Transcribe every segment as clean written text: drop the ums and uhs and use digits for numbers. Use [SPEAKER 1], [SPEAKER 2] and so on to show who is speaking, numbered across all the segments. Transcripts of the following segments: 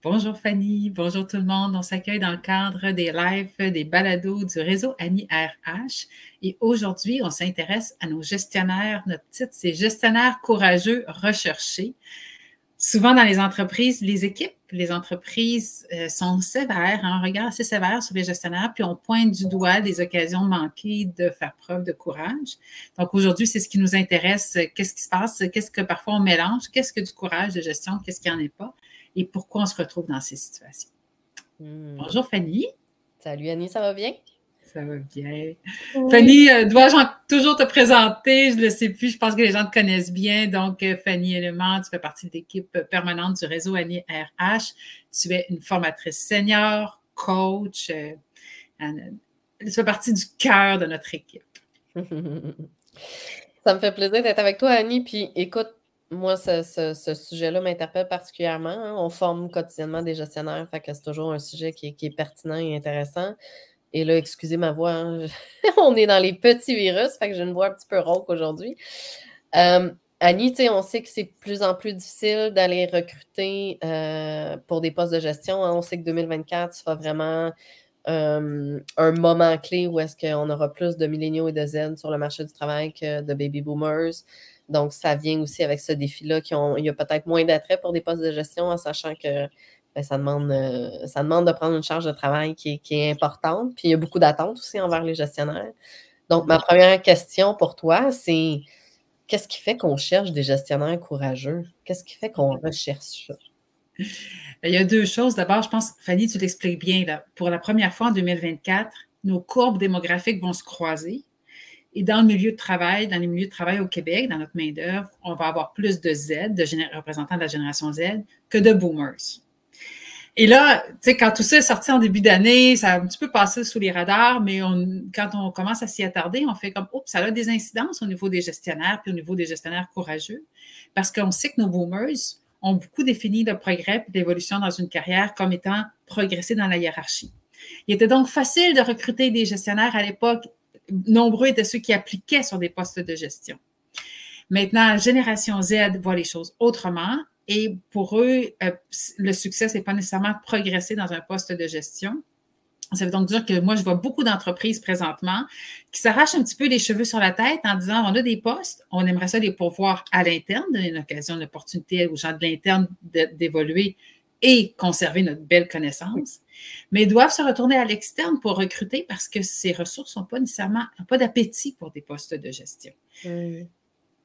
[SPEAKER 1] Bonjour Fanny, bonjour tout le monde. On s'accueille dans le cadre des lives, des balados du réseau Annie RH. Et aujourd'hui, on s'intéresse à nos gestionnaires. Notre titre, c'est Gestionnaires courageux recherchés. Souvent dans les entreprises, les entreprises sont sévères, un regard assez sévère sur les gestionnaires, puis on pointe du doigt des occasions manquées de faire preuve de courage. Donc aujourd'hui, c'est ce qui nous intéresse. Qu'est-ce qui se passe? Qu'est-ce que parfois on mélange? Qu'est-ce que du courage de gestion? Qu'est-ce qu'il n'y en a pas? Et pourquoi on se retrouve dans ces situations. Bonjour Fanny.
[SPEAKER 2] Salut Annie, ça va bien?
[SPEAKER 1] Ça va bien.
[SPEAKER 2] Oui.
[SPEAKER 1] Fanny, dois-je toujours te présenter? Je ne le sais plus, je pense que les gens te connaissent bien. Donc, Fanny Element, tu fais partie de l'équipe permanente du réseau Annie RH. Tu es une formatrice senior, coach. Tu fais partie du cœur de notre équipe.
[SPEAKER 2] Ça me fait plaisir d'être avec toi, Annie. Puis écoute, moi, ce sujet-là m'interpelle particulièrement. Hein. On forme quotidiennement des gestionnaires, fait que c'est toujours un sujet qui est pertinent et intéressant. Et là, excusez ma voix, hein, on est dans les petits virus, fait que j'ai une voix un petit peu rauque aujourd'hui. Annie, tu sais, on sait que c'est de plus en plus difficile d'aller recruter pour des postes de gestion. Hein. On sait que 2024 sera vraiment un moment clé où est-ce qu'on aura plus de milléniaux et de Z sur le marché du travail que de baby boomers. Donc, ça vient aussi avec ce défi-là il y a peut-être moins d'attrait pour des postes de gestion en sachant que ça demande de prendre une charge de travail qui est importante. Puis, il y a beaucoup d'attentes aussi envers les gestionnaires. Donc, ma première question pour toi, c'est qu'est-ce qui fait qu'on cherche des gestionnaires courageux? Qu'est-ce qui fait qu'on recherche ça?
[SPEAKER 1] Il y a deux choses. D'abord, je pense, Fanny, tu l'expliques bien, là, pour la première fois en 2024, nos courbes démographiques vont se croiser. Et dans le milieu de travail, dans les milieux de travail au Québec, dans notre main-d'œuvre, on va avoir plus de Z, de représentants de la génération Z, que de boomers. Et là, tu sais, quand tout ça est sorti en début d'année, ça a un petit peu passé sous les radars, mais quand on commence à s'y attarder, on fait comme, oups, ça a des incidences au niveau des gestionnaires, puis au niveau des gestionnaires courageux, parce qu'on sait que nos boomers ont beaucoup défini le progrès et l'évolution dans une carrière comme étant progresser dans la hiérarchie. Il était donc facile de recruter des gestionnaires à l'époque. Nombreux étaient ceux qui appliquaient sur des postes de gestion. Maintenant, Génération Z voit les choses autrement. Et pour eux, le succès, c'est pas nécessairement progresser dans un poste de gestion. Ça veut donc dire que moi, je vois beaucoup d'entreprises présentement qui s'arrachent un petit peu les cheveux sur la tête en disant, on a des postes, on aimerait ça les pourvoir à l'interne, donner une occasion, une opportunité aux gens de l'interne d'évoluer et conserver notre belle connaissance, mais ils doivent se retourner à l'externe pour recruter parce que ces ressources n'ont pas nécessairement, pas d'appétit pour des postes de gestion.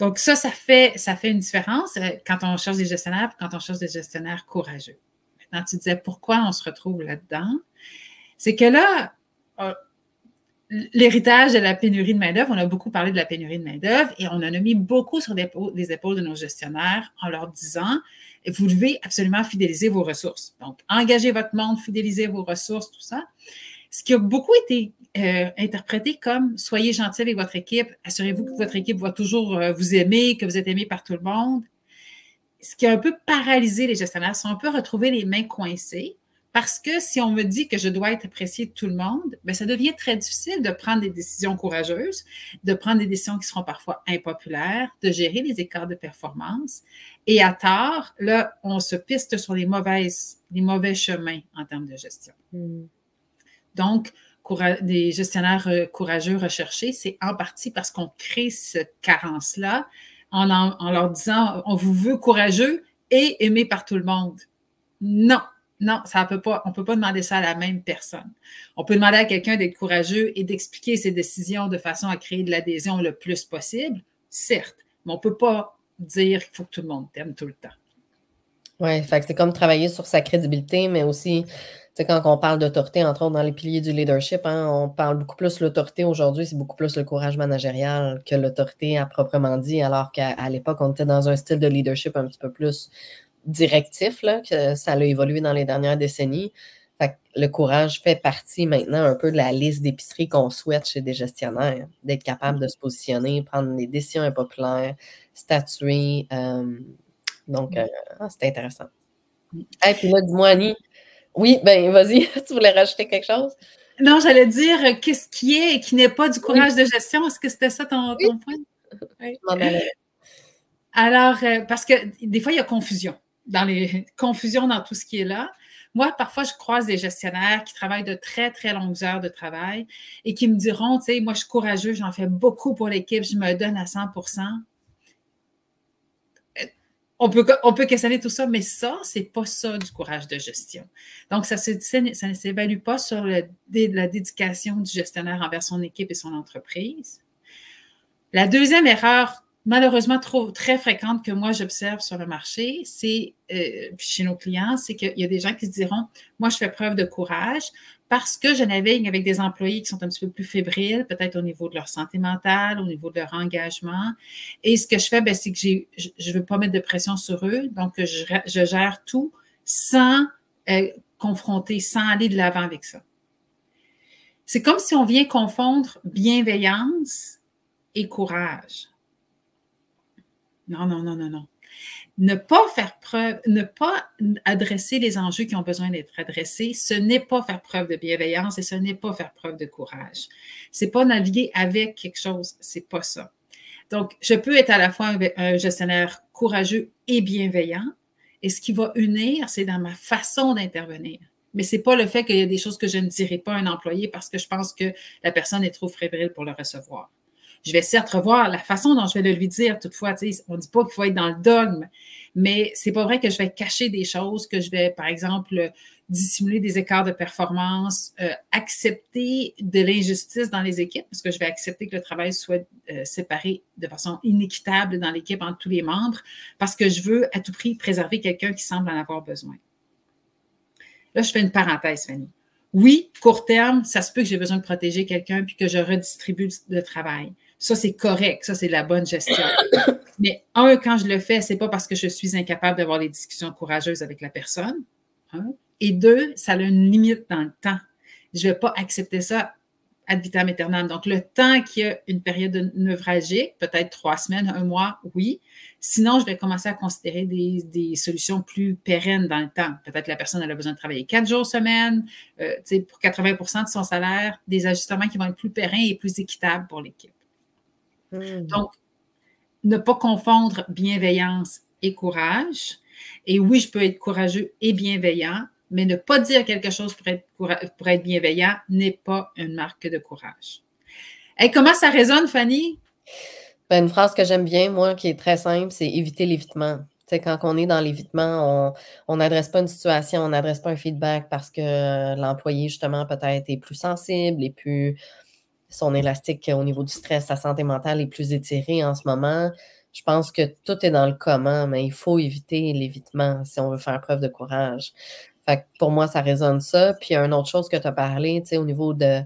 [SPEAKER 1] Donc, ça fait une différence quand on cherche des gestionnaires et quand on cherche des gestionnaires courageux. Maintenant, tu disais pourquoi on se retrouve là-dedans. C'est que là, l'héritage de la pénurie de main-d'œuvre, on a beaucoup parlé de la pénurie de main-d'œuvre et on en a mis beaucoup sur les épaules de nos gestionnaires en leur disant vous devez absolument fidéliser vos ressources. Donc, engagez votre monde, fidélisez vos ressources, tout ça. Ce qui a beaucoup été interprété comme soyez gentil avec votre équipe, assurez-vous que votre équipe va toujours vous aimer, que vous êtes aimé par tout le monde. Ce qui a un peu paralysé les gestionnaires, ils sont un peu retrouvés les mains coincées. Parce que si on me dit que je dois être apprécié de tout le monde, bien, ça devient très difficile de prendre des décisions courageuses, de prendre des décisions qui seront parfois impopulaires, de gérer les écarts de performance. Et à tard, là, on se piste sur les mauvais chemins en termes de gestion. Donc, des gestionnaires courageux recherchés, c'est en partie parce qu'on crée cette carence-là en leur disant on vous veut courageux et aimé par tout le monde. Non, ça peut pas, on ne peut pas demander ça à la même personne. On peut demander à quelqu'un d'être courageux et d'expliquer ses décisions de façon à créer de l'adhésion le plus possible, certes, mais on ne peut pas dire qu'il faut que tout le monde t'aime tout le temps.
[SPEAKER 2] Oui, fait que c'est comme travailler sur sa crédibilité, mais aussi, tu sais, quand on parle d'autorité, entre autres dans les piliers du leadership, hein, on parle beaucoup plus de l'autorité aujourd'hui, c'est beaucoup plus le courage managérial que l'autorité à proprement dit, alors qu'à l'époque, on était dans un style de leadership un petit peu plus directif, là, que ça a évolué dans les dernières décennies. Fait que le courage fait partie maintenant un peu de la liste d'épicerie qu'on souhaite chez des gestionnaires, d'être capable de se positionner, prendre des décisions impopulaires, statuer. Donc, c'est intéressant. Et puis là, dis-moi, Annie, oui, ben vas-y, tu voulais rajouter quelque chose?
[SPEAKER 1] Non, j'allais dire qu'est-ce qui est et qui n'est pas du courage de gestion. Est-ce que c'était ça ton point?
[SPEAKER 2] Oui.
[SPEAKER 1] Alors, parce que des fois, il y a confusion. dans les confusions dans tout ce qui est là. Moi, parfois, je croise des gestionnaires qui travaillent de très, très longues heures de travail et qui me diront, tu sais, moi, je suis courageux, j'en fais beaucoup pour l'équipe, je me donne à 100%. On peut questionner tout ça, mais ça, c'est pas ça du courage de gestion. Donc, ça ne s'évalue pas sur la dédication du gestionnaire envers son équipe et son entreprise. La deuxième erreur, malheureusement très fréquente que moi j'observe sur le marché, c'est chez nos clients, c'est qu'il y a des gens qui se diront, moi je fais preuve de courage parce que je navigue avec des employés qui sont un petit peu plus fébriles, peut-être au niveau de leur santé mentale, au niveau de leur engagement. Et ce que je fais, c'est que je ne veux pas mettre de pression sur eux, donc je gère tout sans confronter, sans aller de l'avant avec ça. C'est comme si on vient confondre bienveillance et courage. Non, non, non, non, non. Ne pas faire preuve, ne pas adresser les enjeux qui ont besoin d'être adressés, ce n'est pas faire preuve de bienveillance et ce n'est pas faire preuve de courage. C'est pas naviguer avec quelque chose, c'est pas ça. Donc, je peux être à la fois un gestionnaire courageux et bienveillant, et ce qui va unir, c'est dans ma façon d'intervenir. Mais c'est pas le fait qu'il y a des choses que je ne dirai pas à un employé parce que je pense que la personne est trop fébrile pour le recevoir. Je vais certes revoir la façon dont je vais le lui dire, toutefois, on ne dit pas qu'il faut être dans le dogme, mais c'est pas vrai que je vais cacher des choses, que je vais, par exemple, dissimuler des écarts de performance, accepter de l'injustice dans les équipes, parce que je vais accepter que le travail soit séparé de façon inéquitable dans l'équipe entre tous les membres, parce que je veux à tout prix préserver quelqu'un qui semble en avoir besoin. Là, je fais une parenthèse, Fanny. Oui, court terme, ça se peut que j'ai besoin de protéger quelqu'un puis que je redistribue le travail. Ça, c'est correct. Ça, c'est de la bonne gestion. Mais quand je le fais, c'est pas parce que je suis incapable d'avoir des discussions courageuses avec la personne. Et deux, ça a une limite dans le temps. Je vais pas accepter ça ad vitam aeternam. Donc, le temps qu'il y a une période névralgique, peut-être 3 semaines, 1 mois, oui. Sinon, je vais commencer à considérer des solutions plus pérennes dans le temps. Peut-être que la personne elle a besoin de travailler 4 jours semaine, pour 80% de son salaire, des ajustements qui vont être plus pérennes et plus équitables pour l'équipe. Donc, ne pas confondre bienveillance et courage. Et oui, je peux être courageux et bienveillant, mais ne pas dire quelque chose pour être bienveillant n'est pas une marque de courage. Hey, comment ça résonne, Fanny?
[SPEAKER 2] Ben, une phrase que j'aime bien, moi, qui est très simple, c'est éviter l'évitement. Tu sais, quand on est dans l'évitement, on n'adresse pas une situation, on n'adresse pas un feedback parce que l'employé, justement, peut-être est plus sensible et plus son élastique au niveau du stress, sa santé mentale est plus étirée en ce moment. Je pense que tout est dans le comment, mais il faut éviter l'évitement si on veut faire preuve de courage. Fait que pour moi, ça résonne ça. Puis il y a une autre chose que tu as parlé, tu sais, au niveau de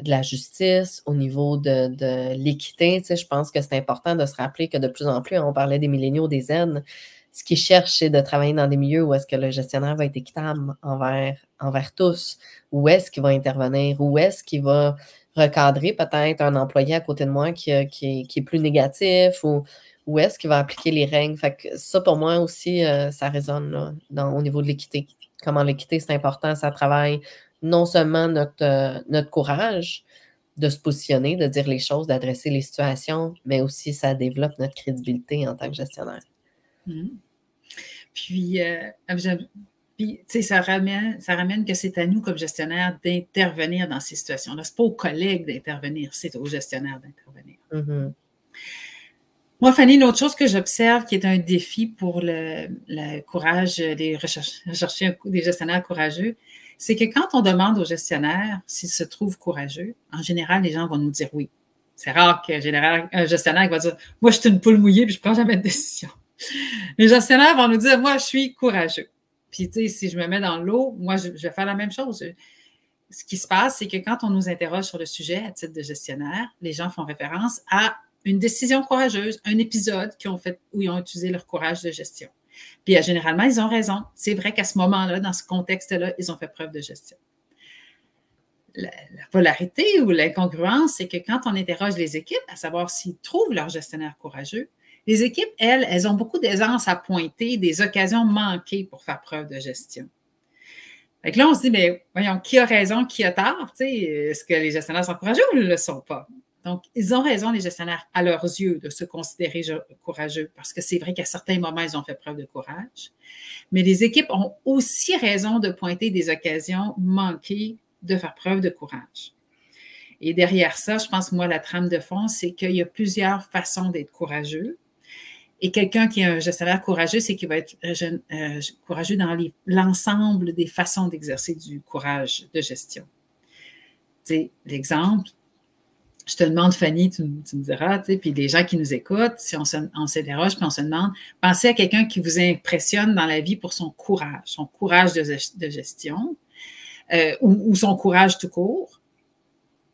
[SPEAKER 2] la justice, au niveau de l'équité, tu sais, je pense que c'est important de se rappeler que de plus en plus, on parlait des milléniaux, des Z, ce qu'ils cherchent, c'est de travailler dans des milieux où est-ce que le gestionnaire va être équitable envers tous, où est-ce qu'il va intervenir, où est-ce qu'il va recadrer peut-être un employé à côté de moi qui est plus négatif, ou où est-ce qu'il va appliquer les règles. Fait que ça, pour moi aussi, ça résonne là, au niveau de l'équité. Comment l'équité, c'est important, ça travaille non seulement notre courage de se positionner, de dire les choses, d'adresser les situations, mais aussi ça développe notre crédibilité en tant que gestionnaire.
[SPEAKER 1] Puis, tu sais, ça ramène que c'est à nous, comme gestionnaire, d'intervenir dans ces situations-là. Ce n'est pas aux collègues d'intervenir, c'est aux gestionnaires d'intervenir. Moi, Fanny, une autre chose que j'observe qui est un défi pour le courage des rechercher des gestionnaires courageux, c'est que quand on demande aux gestionnaires s'ils se trouvent courageux, en général, les gens vont nous dire oui. C'est rare qu'un gestionnaire va dire « Moi, je suis une poule mouillée puis je ne prends jamais de décision. » Les gestionnaires vont nous dire « Moi, je suis courageux. » Puis, tu sais, si je me mets dans l'eau, moi, je vais faire la même chose. Ce qui se passe, c'est que quand on nous interroge sur le sujet à titre de gestionnaire, les gens font référence à une décision courageuse, un épisode qu'ils ont fait où ils ont utilisé leur courage de gestion. Puis, généralement, ils ont raison. C'est vrai qu'à ce moment-là, dans ce contexte-là, ils ont fait preuve de gestion. La polarité ou l'incongruence, c'est que quand on interroge les équipes, à savoir s'ils trouvent leur gestionnaire courageux, les équipes, elles ont beaucoup d'aisance à pointer des occasions manquées pour faire preuve de gestion. Fait que là, on se dit, mais voyons, qui a raison, qui a tort? Est-ce que les gestionnaires sont courageux ou ils ne le sont pas? Donc, ils ont raison, les gestionnaires, à leurs yeux, de se considérer courageux, parce que c'est vrai qu'à certains moments, ils ont fait preuve de courage. Mais les équipes ont aussi raison de pointer des occasions manquées de faire preuve de courage. Et derrière ça, je pense, moi, la trame de fond, c'est qu'il y a plusieurs façons d'être courageux. Et quelqu'un qui est un gestionnaire courageux, c'est qu'il va être courageux dans l'ensemble des façons d'exercer du courage de gestion. Tu sais, l'exemple, je te demande, Fanny, tu me diras, tu sais, puis les gens qui nous écoutent, si on s'interroge, puis on se demande, pensez à quelqu'un qui vous impressionne dans la vie pour son courage de gestion, ou son courage tout court.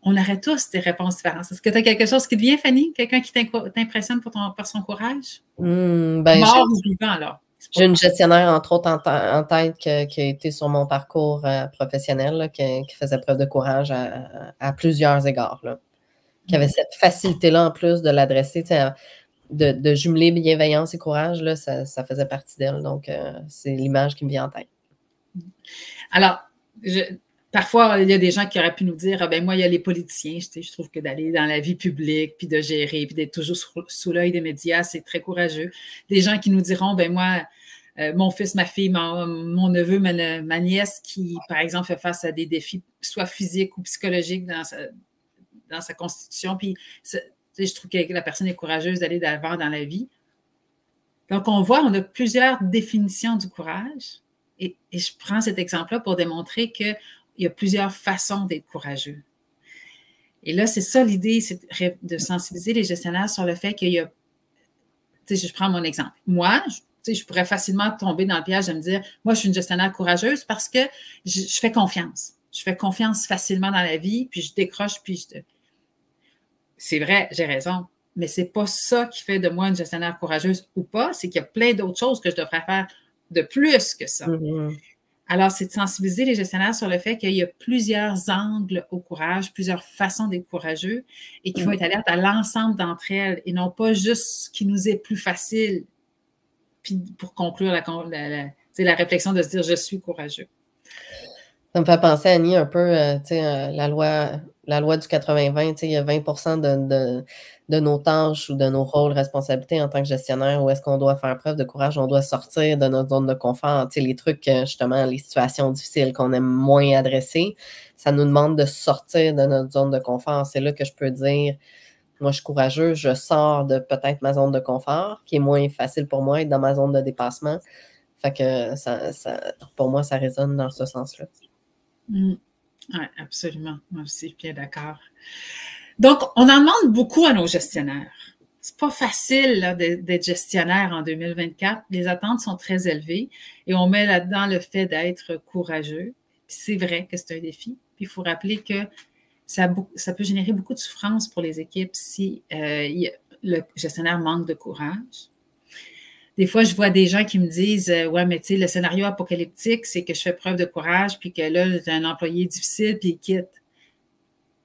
[SPEAKER 1] On aurait tous des réponses différentes. Est-ce que tu as quelque chose qui te vient, Fanny? Quelqu'un qui t'impressionne par son courage? Mort ou vivant, alors?
[SPEAKER 2] J'ai une gestionnaire, entre autres, en tête qui a été sur mon parcours professionnel, là, qui faisait preuve de courage à plusieurs égards, là. Qui avait cette facilité-là, en plus, de l'adresser, de jumeler bienveillance et courage, là, ça faisait partie d'elle. Donc, c'est l'image qui me vient en tête.
[SPEAKER 1] Alors, parfois, il y a des gens qui auraient pu nous dire, ah ben moi, il y a les politiciens, je trouve que d'aller dans la vie publique, puis de gérer, puis d'être toujours sous l'œil des médias, c'est très courageux. Des gens qui nous diront, ben moi, mon fils, ma fille, mon neveu, ma nièce, qui, par exemple, fait face à des défis, soit physiques ou psychologiques dans sa constitution, puis je trouve que la personne est courageuse d'aller de l'avant dans la vie. Donc, on a plusieurs définitions du courage, et je prends cet exemple-là pour démontrer qu'il y a plusieurs façons d'être courageux. Et là, c'est ça l'idée, c'est de sensibiliser les gestionnaires sur le fait qu'il y a, je prends mon exemple. Moi, je pourrais facilement tomber dans le piège de me dire, moi, je suis une gestionnaire courageuse parce que je fais confiance. Je fais confiance facilement dans la vie, puis je décroche, puis c'est vrai, j'ai raison, mais c'est pas ça qui fait de moi une gestionnaire courageuse ou pas, c'est qu'il y a plein d'autres choses que je devrais faire de plus que ça.
[SPEAKER 2] Mm-hmm.
[SPEAKER 1] Alors, c'est de sensibiliser les gestionnaires sur le fait qu'il y a plusieurs angles au courage, plusieurs façons d'être courageux et qu'il faut être alerte à l'ensemble d'entre elles et non pas juste ce qui nous est plus facile. Puis pour conclure la réflexion de se dire « je suis courageux ».
[SPEAKER 2] Ça me fait penser, Annie, un peu, la loi du 80-20, il y a 20% de nos tâches ou de nos rôles, responsabilités en tant que gestionnaire où est-ce qu'on doit faire preuve de courage, on doit sortir de notre zone de confort. Les trucs, justement, les situations difficiles qu'on aime moins adresser, ça nous demande de sortir de notre zone de confort. C'est là que je peux dire, moi, je suis courageux, je sors de peut-être ma zone de confort, qui est moins facile pour moi, être dans ma zone de dépassement. Fait que pour moi, ça résonne dans ce sens-là.
[SPEAKER 1] Oui, absolument. Moi aussi, je suis bien d'accord. Donc, on en demande beaucoup à nos gestionnaires. C'est pas facile d'être gestionnaire en 2024. Les attentes sont très élevées et on met là-dedans le fait d'être courageux. Puis c'est vrai que c'est un défi. Puis il faut rappeler que ça peut générer beaucoup de souffrance pour les équipes si le gestionnaire manque de courage. Des fois, je vois des gens qui me disent « Ouais, mais tu sais, le scénario apocalyptique, c'est que je fais preuve de courage, puis que là, j'ai un employé difficile, puis il quitte. »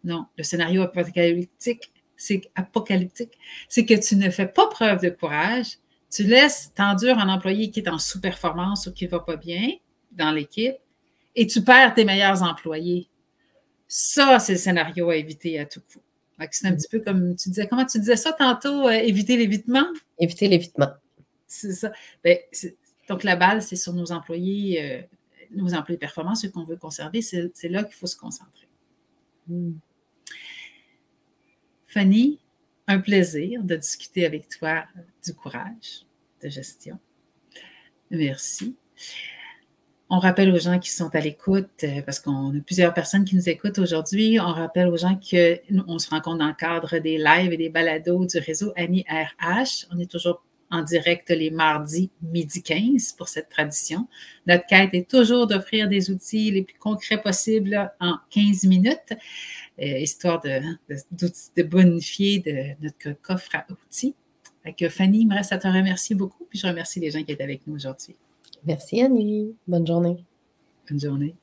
[SPEAKER 1] Non, le scénario apocalyptique, c'est que tu ne fais pas preuve de courage, tu laisses t'endurer un employé qui est en sous-performance ou qui ne va pas bien dans l'équipe, et tu perds tes meilleurs employés. Ça, c'est le scénario à éviter à tout coup. C'est un petit peu comme tu disais, comment tu disais ça tantôt, éviter l'évitement?
[SPEAKER 2] Éviter l'évitement.
[SPEAKER 1] C'est ça. Bien, donc, la balle, c'est sur nos employés performants, ceux qu'on veut conserver. C'est là qu'il faut se concentrer. Fanny, un plaisir de discuter avec toi du courage de gestion. Merci. On rappelle aux gens qui sont à l'écoute, parce qu'on a plusieurs personnes qui nous écoutent aujourd'hui, on rappelle aux gens qu'on se rencontre dans le cadre des lives et des balados du réseau Annie RH. On est toujours en direct les mardis midi 15 pour cette tradition. Notre quête est toujours d'offrir des outils les plus concrets possibles en 15 minutes, histoire de bonifier notre coffre à outils. Donc, Fanny, il me reste à te remercier beaucoup, puis je remercie les gens qui étaient avec nous aujourd'hui.
[SPEAKER 2] Merci Annie. Bonne journée.
[SPEAKER 1] Bonne journée.